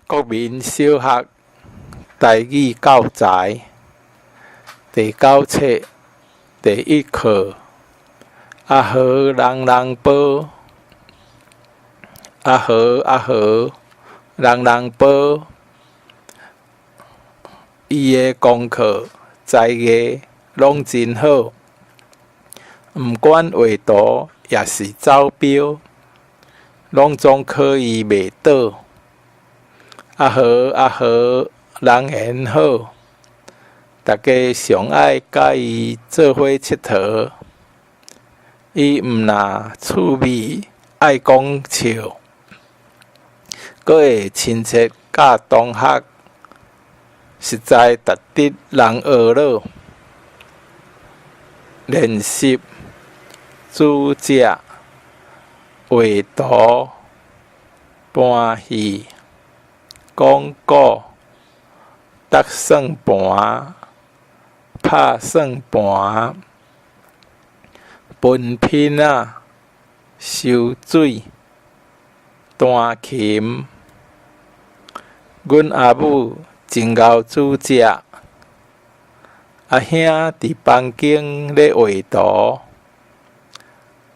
国民小学台语教材第9册第1课。阿和人人报，阿和阿和人人报。伊的功课才艺拢真好，毋管画图也是走标，拢总可以袂倒。阿和阿和人缘好，大家上爱甲伊做伙佚佗。伊毋但趣味爱讲笑，阁会亲切教同学，实在值得人学咯。练习、煮食、画图、搬戏、讲古、搭算盘、拍算盘、分拼仔、收水、弹琴。阮阿母真会煮食，阿兄伫房间咧画图，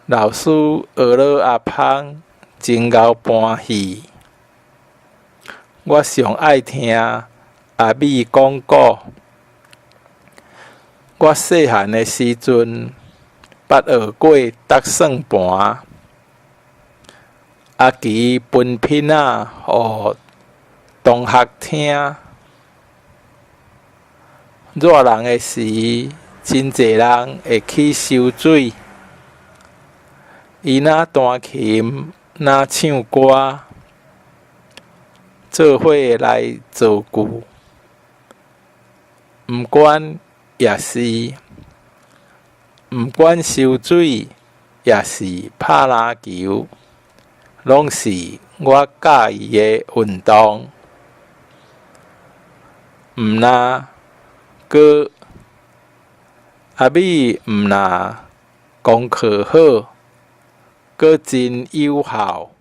老师学了阿芳真会搬戏。我上爱听阿美讲古。我细汉的时阵，捌学过搭算盘，阿奇分拼仔互同学听。热人的时，真侪人会去收水。伊若弹琴，若唱歌，做伙来造句。毋管收水，也是拍篮球，拢是我喜意的运动。阿美毋但功课好，阁真友好。